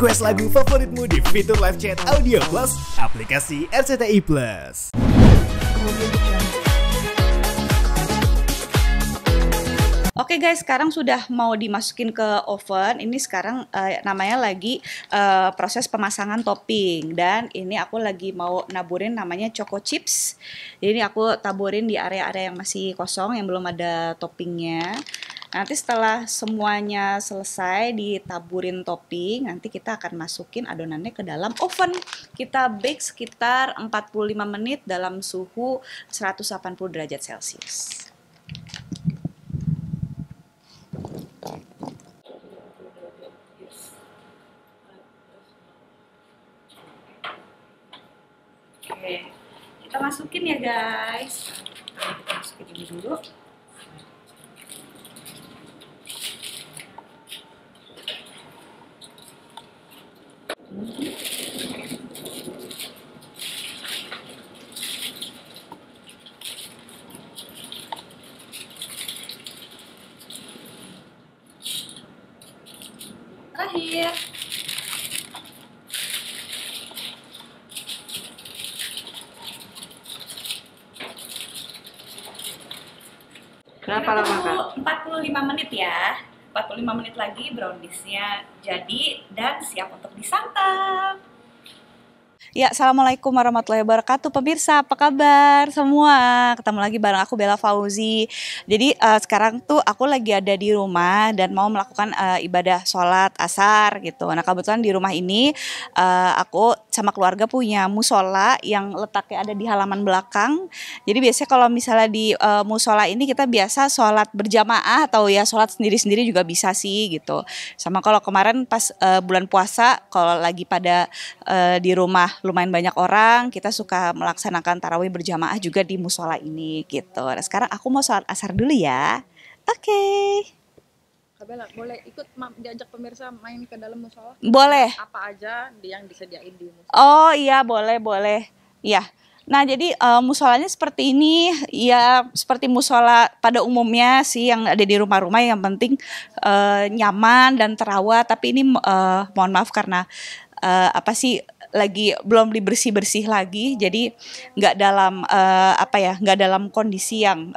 Request lagu favoritmu di fitur live chat Audio Plus aplikasi RCTI Plus. Oke guys, sekarang sudah mau dimasukin ke oven. Ini sekarang namanya lagi proses pemasangan topping. Dan ini aku lagi mau naburin namanya choco chips. Jadi aku taburin di area-area yang masih kosong, yang belum ada toppingnya. Nanti setelah semuanya selesai ditaburin topping, nanti kita akan masukin adonannya ke dalam oven. Kita bake sekitar 45 menit dalam suhu 180 derajat Celcius. Oke, kita masukin ya guys. Kita masukin ini dulu. Terakhir. Berapa lama Kak? 45 menit ya. 45 menit lagi browniesnya jadi dan siap untuk disantap. Ya, assalamualaikum warahmatullahi wabarakatuh pemirsa, apa kabar semua? Ketemu lagi bareng aku Bella Fauzi. Jadi sekarang tuh aku lagi ada di rumah dan mau melakukan ibadah sholat asar gitu. Nah kebetulan di rumah ini aku sama keluarga punya musola yang letaknya ada di halaman belakang. Jadi biasanya kalau misalnya di musola ini kita biasa sholat berjamaah atau ya sholat sendiri-sendiri juga bisa sih gitu. Sama kalau kemarin pas bulan puasa kalau lagi pada di rumah lumayan banyak orang, kita suka melaksanakan tarawih berjamaah juga di musola ini gitu. Nah, sekarang aku mau sholat asar dulu ya. Oke. Kak Bella, boleh ikut diajak pemirsa main ke dalam musola? Boleh. Apa aja yang disediain di musola? Oh iya, boleh. Iya. Nah jadi musolanya seperti ini, ya seperti musola pada umumnya sih yang ada di rumah-rumah, yang penting nyaman dan terawat. Tapi ini mohon maaf karena lagi belum dibersih-bersih lagi, jadi nggak dalam nggak dalam kondisi yang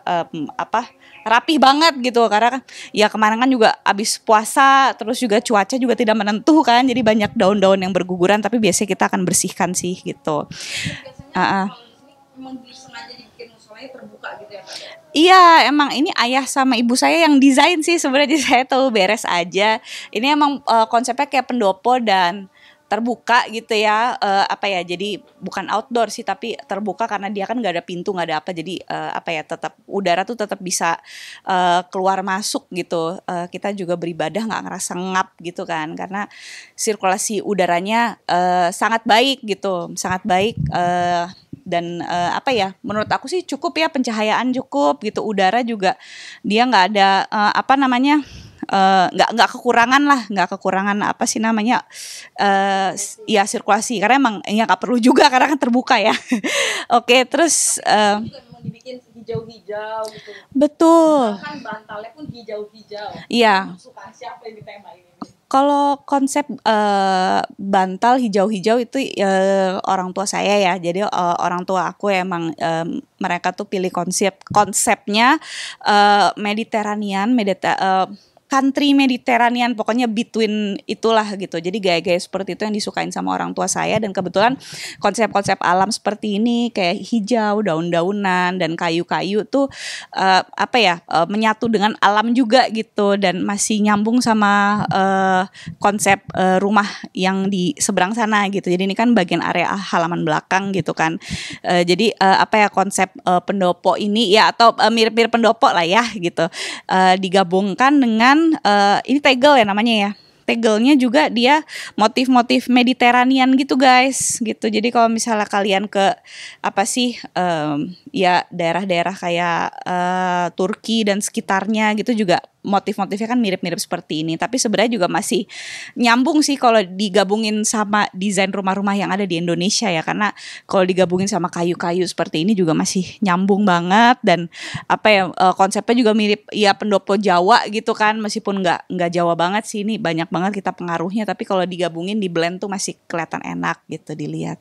rapih banget gitu, karena ya kemarin kan juga abis puasa, terus juga cuaca juga tidak menentu kan, jadi banyak daun-daun yang berguguran, tapi biasanya kita akan bersihkan sih gitu. Biasanya kalau di sini memang sengaja dibikin musolanya terbuka gitu ya Kak? Iya, emang ini ayah sama ibu saya yang desain sih sebenarnya, saya tahu beres aja. Ini emang konsepnya kayak pendopo dan terbuka gitu ya, jadi bukan outdoor sih tapi terbuka karena dia kan nggak ada pintu, nggak ada apa, jadi tetap udara tuh tetap bisa keluar masuk gitu. Kita juga beribadah nggak ngerasa ngap gitu kan, karena sirkulasi udaranya sangat baik gitu, sangat baik. Dan menurut aku sih cukup ya, pencahayaan cukup gitu, udara juga dia nggak ada nggak kekurangan sirkulasi, karena emang ya nggak perlu juga karena kan terbuka ya. Oke, terus Juga memang dibikin hijau-hijau gitu. Betul. Kan bantalnya pun hijau-hijau. Iya. Suka siapa yang ditemain ini? Kalau konsep bantal hijau-hijau itu orang tua saya ya. Jadi orang tua aku emang mereka tuh pilih konsepnya country Mediterranean, pokoknya between itulah gitu. Jadi gaya-gaya seperti itu yang disukain sama orang tua saya, dan kebetulan konsep-konsep alam seperti ini kayak hijau, daun-daunan dan kayu-kayu tuh menyatu dengan alam juga gitu, dan masih nyambung sama konsep rumah yang di seberang sana gitu. Jadi ini kan bagian area halaman belakang gitu kan. Jadi konsep pendopo ini ya, atau mirip-mirip pendopo lah ya gitu. Digabungkan dengan ini tegel ya namanya ya. Tegelnya juga dia motif-motif Mediterranean gitu guys gitu. Jadi kalau misalnya kalian ke daerah-daerah kayak Turki dan sekitarnya gitu juga motif-motifnya kan mirip-mirip seperti ini, tapi sebenarnya juga masih nyambung sih kalau digabungin sama desain rumah-rumah yang ada di Indonesia ya, karena kalau digabungin sama kayu-kayu seperti ini juga masih nyambung banget. Dan apa ya, konsepnya juga mirip ya pendopo Jawa gitu kan, meskipun nggak Jawa banget sih, ini banyak banget kita pengaruhnya, tapi kalau digabungin di blend tuh masih kelihatan enak gitu dilihat.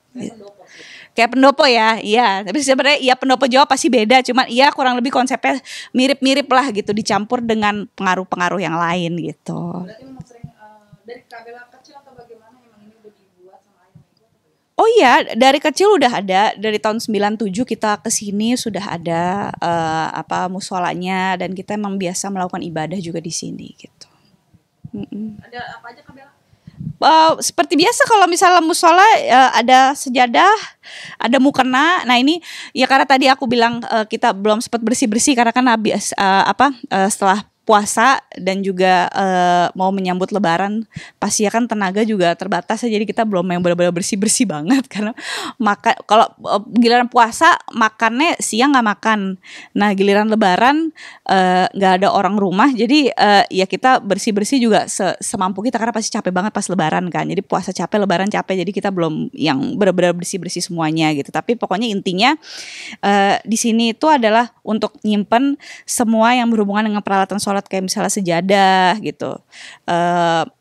Kayak pendopo ya, iya. Tapi sebenarnya ya pendopo Jawa pasti beda, cuman iya kurang lebih konsepnya mirip-mirip lah gitu, dicampur dengan pengaruh-pengaruh yang lain gitu. Berarti memang sering dari Kabela kecil atau bagaimana memang ini udah dibuat sama ayam itu atau bagaimana? Oh iya, dari kecil udah ada, dari tahun 97 kita kesini sudah ada musolanya, dan kita emang biasa melakukan ibadah juga di sini gitu. Ada apa aja Kabela? Seperti biasa kalau misalnya musola ada sejadah, ada mukena. Nah ini ya karena tadi aku bilang kita belum sempat bersih-bersih karena kan habis setelah puasa dan juga mau menyambut Lebaran, pasti ya kan tenaga juga terbatas ya, jadi kita belum yang benar-benar bersih-bersih banget karena makan kalau giliran puasa makannya siang nggak makan. Nah giliran Lebaran nggak ada orang rumah, jadi ya kita bersih-bersih juga semampu kita karena pasti capek banget pas Lebaran kan. Jadi puasa capek, Lebaran capek, jadi kita belum yang benar-benar bersih-bersih semuanya gitu. Tapi pokoknya intinya di sini itu adalah untuk nyimpen semua yang berhubungan dengan peralatan sholat kayak misalnya sejadah gitu.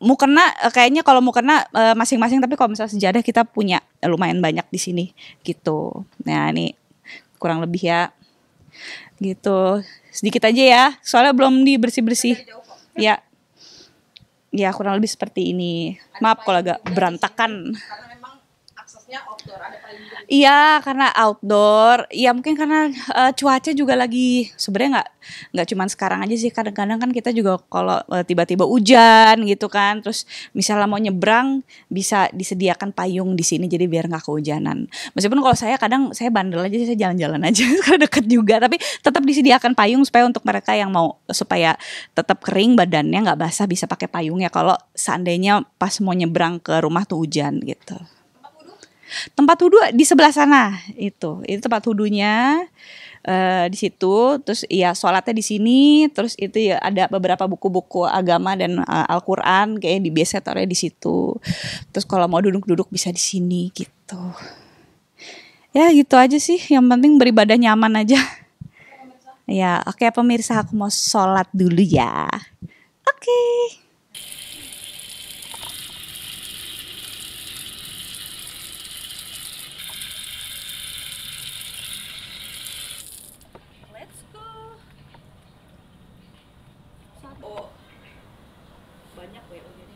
Mukena kayaknya kalau mukena masing-masing, tapi kalau misalnya sejadah kita punya lumayan banyak di sini gitu. Nah ini kurang lebih ya gitu, sedikit aja ya soalnya belum dibersih-bersih ya. Ya kurang lebih seperti ini. Maaf kalau agak berantakan. Karena memang aksesnya outdoor, ada payung juga. Iya karena outdoor, ya mungkin karena cuaca juga lagi sebenarnya nggak cuman sekarang aja sih, kadang-kadang kan kita juga kalau tiba-tiba hujan gitu kan, terus misalnya mau nyebrang bisa disediakan payung di sini jadi biar nggak kehujanan. Meskipun kalau saya kadang saya bandel aja, saya jalan-jalan aja karena deket juga, tapi tetap disediakan payung supaya untuk mereka yang mau supaya tetap kering badannya nggak basah bisa pakai payung ya kalau seandainya pas mau nyebrang ke rumah tuh hujan gitu. Tempat wudhu di sebelah sana itu tempat wudhunya di situ. Terus ya sholatnya di sini. Terus itu ya ada beberapa buku-buku agama dan Al-Quran kayak di biasa taruhnya di situ. Terus kalau mau duduk-duduk bisa di sini gitu. Ya gitu aja sih. Yang penting beribadah nyaman aja. Ya oke pemirsa, aku mau sholat dulu ya. Oke. Banyak ya udah.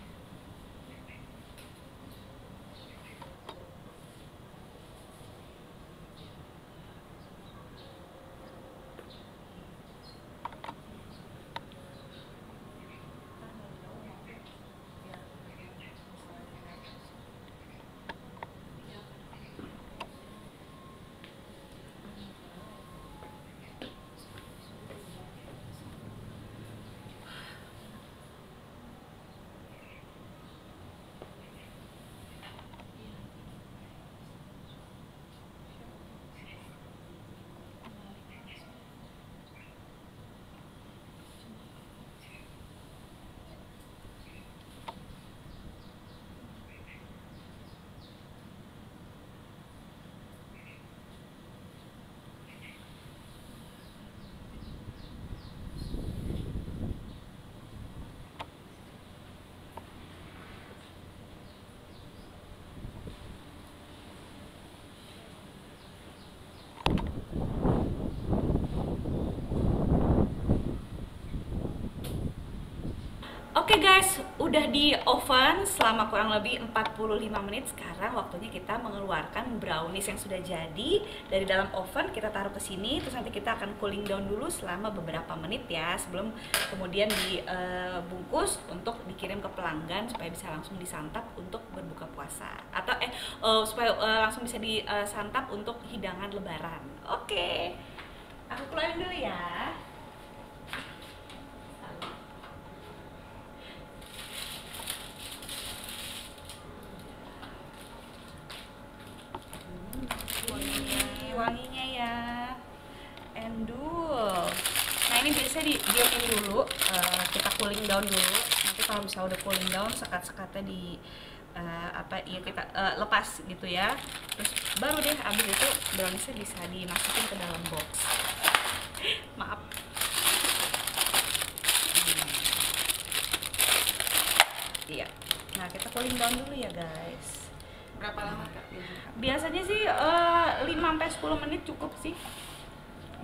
Oke guys, udah di oven selama kurang lebih 45 menit. Sekarang waktunya kita mengeluarkan brownies yang sudah jadi dari dalam oven. Kita taruh ke sini, terus nanti kita akan cooling down dulu selama beberapa menit ya, sebelum kemudian dibungkus untuk dikirim ke pelanggan supaya bisa langsung disantap untuk berbuka puasa, atau supaya langsung bisa disantap untuk hidangan lebaran. Oke, aku keluarin dulu ya. Wanginya ya, endul. Nah ini biasanya didiamin dulu kita cooling down dulu. Nanti kalau misalnya udah cooling down, sekat-sekatnya di kita lepas gitu ya. Terus baru deh abis itu browniesnya bisa dimasukin ke dalam box. Maaf. Iya. Nah, kita cooling down dulu ya guys. Berapa lama Kak? Biasanya sih 5-10 menit cukup sih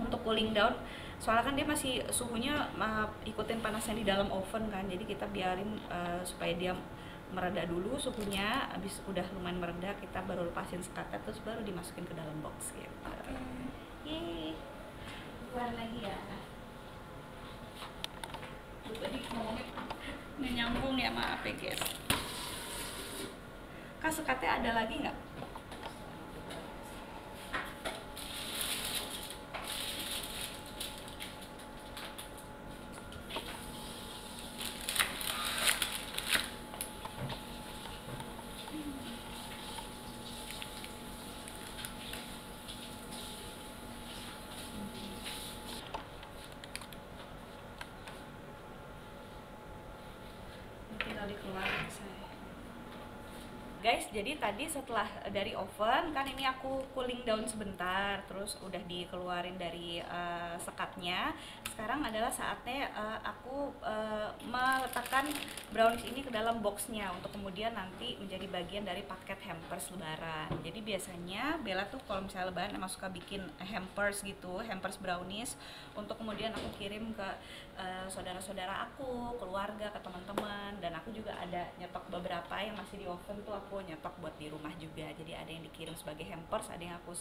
untuk cooling down. Soalnya kan dia masih suhunya ikutin panasnya di dalam oven kan. Jadi kita biarin supaya dia mereda dulu suhunya. Habis udah lumayan mereda, kita baru lepasin sekatnya, terus baru dimasukin ke dalam box gitu. Yeay. Keluar lagi ya. Tadi ngomongnya nggak nyambung ya, maaf ya guys. Kak, sekatnya ada lagi nggak? Tinggal dikeluarin saya. Guys, jadi tadi setelah dari oven kan ini aku cooling down sebentar, terus udah dikeluarin dari sekatnya. Sekarang adalah saatnya aku meletakkan brownies ini ke dalam boxnya untuk kemudian nanti menjadi bagian dari paket hampers lebaran. Jadi biasanya Bella tuh kalau misalnya lebaran emang suka bikin hampers gitu, hampers brownies untuk kemudian aku kirim ke saudara-saudara aku, keluarga, ke teman-teman. Dan aku juga ada nyetok beberapa yang masih di oven tuh, aku nyetok buat di rumah juga. Jadi ada yang dikirim sebagai hampers, ada yang aku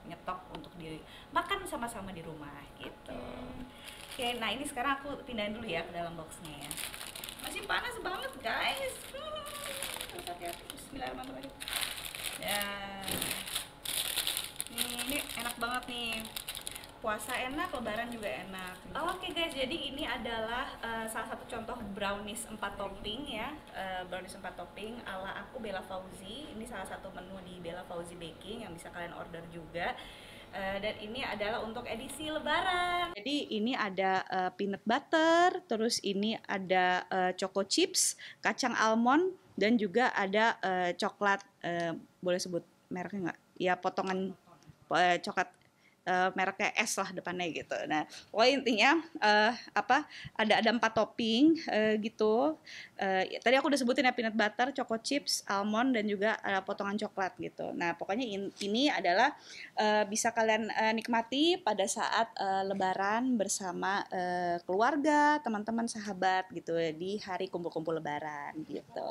nyetok untuk dimakan sama-sama di rumah gitu. Oke, nah ini sekarang aku pindahin dulu ya ke dalam boxnya ya. Masih panas banget guys. Hati-hati. Bismillahirrahmanirrahim. Ya, ini enak banget nih. Puasa enak, lebaran juga enak. Oke guys, jadi ini adalah salah satu contoh brownies 4 topping ya. Brownies 4 topping ala aku Bella Fauzi. Ini salah satu menu di Bella Fauzi Baking yang bisa kalian order juga. Dan ini adalah untuk edisi lebaran. Jadi ini ada peanut butter, terus ini ada choco chips, kacang almond, dan juga ada coklat, boleh sebut mereknya nggak? Ya, potongan coklat mereknya S lah depannya gitu. Nah, pokoknya intinya ada 4 topping gitu. Tadi aku udah sebutin ya, peanut butter, choco chips, almond, dan juga ada potongan coklat gitu. Nah, pokoknya ini adalah bisa kalian nikmati pada saat lebaran bersama keluarga, teman-teman, sahabat gitu di hari kumpul-kumpul lebaran gitu.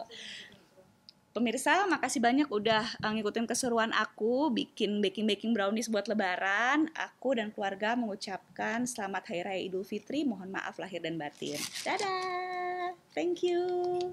Pemirsa, makasih banyak udah ngikutin keseruan aku bikin baking brownies buat lebaran. Aku dan keluarga mengucapkan selamat Hari Raya Idul Fitri. Mohon maaf lahir dan batin. Dadah! Thank you!